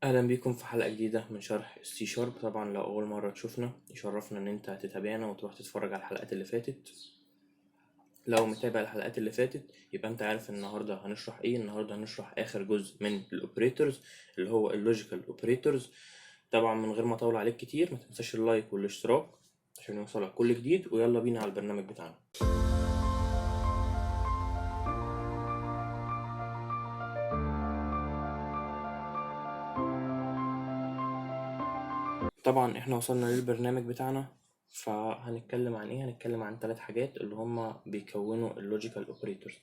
اهلا بيكم في حلقة جديدة من شرح السي شارب. طبعا لو اول مرة تشوفنا يشرفنا ان انت تتابعنا وتروح تتفرج على الحلقات اللي فاتت. لو متابع الحلقات اللي فاتت يبقى انت عارف النهاردة هنشرح ايه. النهاردة هنشرح اخر جزء من الاوبريتورز اللي هو اللوجيكال اوبريتورز. طبعا من غير ما اطول عليك كتير، ما تنساش اللايك والاشتراك عشان يوصلك كل جديد، ويلا بينا على البرنامج بتاعنا. طبعا احنا وصلنا للبرنامج بتاعنا، فهنتكلم عن ايه؟ هنتكلم عن 3 حاجات اللي هما بيكونوا اللوجيكال اوبريتورز.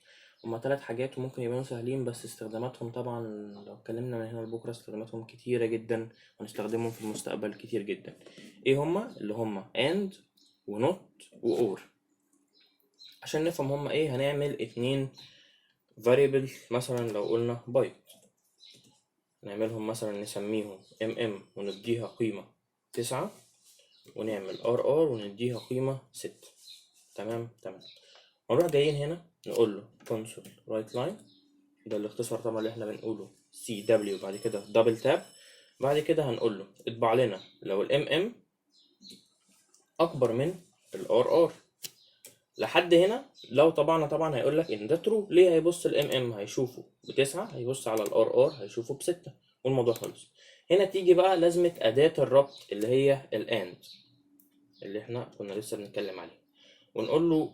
هما 3 حاجات وممكن يبانوا سهلين، بس استخداماتهم طبعا لو اتكلمنا من هنا لبكره استخداماتهم كتيرة جدا، وهنستخدمهم في المستقبل كتير جدا. ايه هما؟ اللي هما and ونوت اور. عشان نفهم هما ايه هنعمل 2 variable. مثلا لو قلنا بايت، نعملهم مثلا نسميهم ونديها قيمة 9، ونعمل ار ونديها قيمة 6. تمام. ونروح جايين هنا نقول له console write line، ده الاختصار طبعا اللي احنا بنقوله CW، بعد كده دبل تاب. بعد كده هنقول له اطبع لنا لو ال اكبر من ال لحد هنا. لو طبعا هيقول لك ان ده ترو. ليه؟ هيبص ال هيشوفه ب9، هيبص على ال هيشوفه ب6، والموضوع خلص. هنا تيجي بقى لازمة أداة الربط اللي هي الأند اللي احنا كنا لسه بنتكلم عليه، ونقول له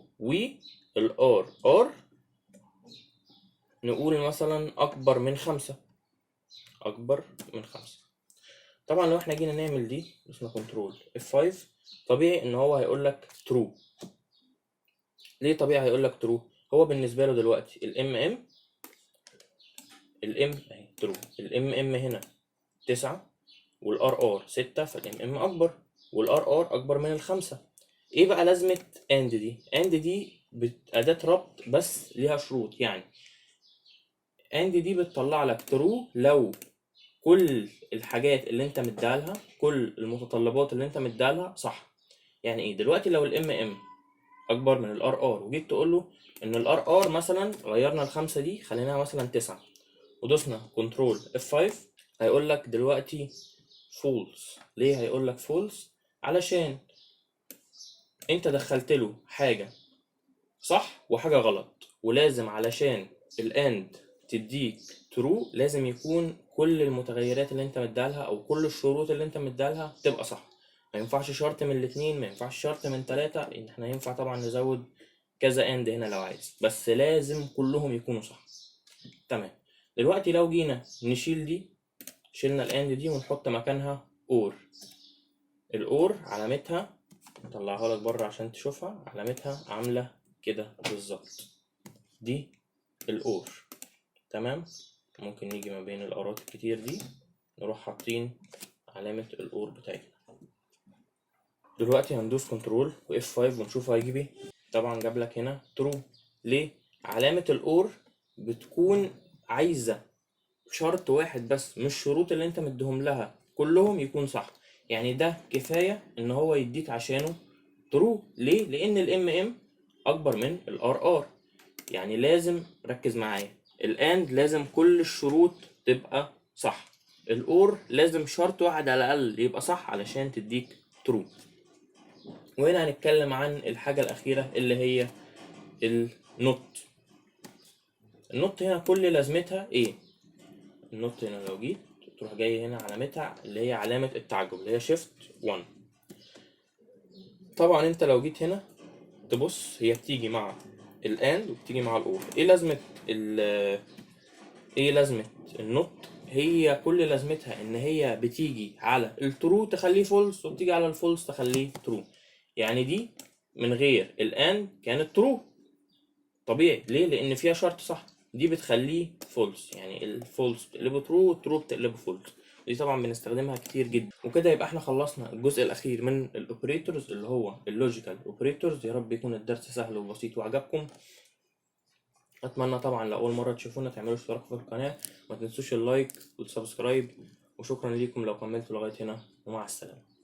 ار نقول مثلا اكبر من 5. طبعا لو احنا جينا نعمل دي اسمها كنترول F5، طبيعي ان هو هيقول لك ترو. ليه طبيعي هيقول لك ترو؟ هو بالنسبه له دلوقتي اهي ترو. هنا 9 والار 6، فالام اكبر، والار اكبر من ال5. ايه بقى لازمه اند دي؟ اداه ربط بس ليها شروط. يعني اند دي بتطلع لك ترو لو كل الحاجات اللي انت مديها، كل المتطلبات اللي انت مديها صح. يعني ايه؟ دلوقتي لو الام اكبر من الار وجيت تقول له ان الار مثلا غيرنا ال5 دي خليناها مثلا 9، ودوسنا كنترول F5، هيقول لك دلوقتي فولس. ليه هيقول لك فولس؟ علشان انت دخلت له حاجه صح وحاجه غلط، ولازم علشان الاند تديك ترو لازم يكون كل المتغيرات اللي انت مديها او كل الشروط اللي انت مديها تبقى صح. ما ينفعش شرط من الاتنين، ما ينفعش شرط من 3. ان احنا ينفع طبعا نزود كذا اند هنا لو عايز، بس لازم كلهم يكونوا صح. تمام. دلوقتي لو جينا نشيل دي، شلنا الاند دي ونحط مكانها اور. الاور علامتها اطلعها لك بره عشان تشوفها، علامتها عامله كده بالظبط، دي الاور. تمام. ممكن نيجي ما بين الارات الكتير دي نروح حاطين علامة الاور بتاعتنا. دلوقتي هندوس كنترول و F5 ونشوف هيجيب ايه. طبعا جاب لك هنا ترو. ليه؟ علامة الاور بتكون عايزة شرط واحد بس من الشروط اللي انت مديهم لها كلهم يكون صح. يعني ده كفاية ان هو يديك عشانه ترو. ليه؟ لان الام اكبر من الار. يعني لازم ركز معايا، الاند لازم كل الشروط تبقى صح، الاور لازم شرط واحد على الاقل يبقى صح علشان تديك ترو. وهنا هنتكلم عن الحاجة الأخيرة اللي هي النوت. النوت هنا كل لازمتها ايه؟ النوت هنا لو جيت تروح جاي هنا علامتها اللي هي علامة التعجب اللي هي شيفت 1. طبعا انت لو جيت هنا تبص هي بتيجي مع الاند وبتيجي مع الاور. ايه لازمة النوت؟ هي كل لازمتها ان هي بتيجي على الترو تخليه فولس، وبتيجي على الفولس تخليه ترو. يعني دي من غير الان كانت ترو طبيعي. ليه؟ لان فيها شرط صح. دي بتخليه فولس، يعني الفولس بتقلبه ترو والترو بتقلبه فولس. دي طبعا بنستخدمها كتير جدا. وكده يبقى احنا خلصنا الجزء الاخير من الاوبريتورز اللي هو اللوجيكال اوبريتورز. يا رب يكون الدرس سهل وبسيط وعجبكم. اتمنى طبعا لو اول مره تشوفونا تعملوا اشتراك في القناه، ما تنسوش اللايك والسبسكرايب، وشكرا ليكم لو كملتوا لغايه هنا، ومع السلامه.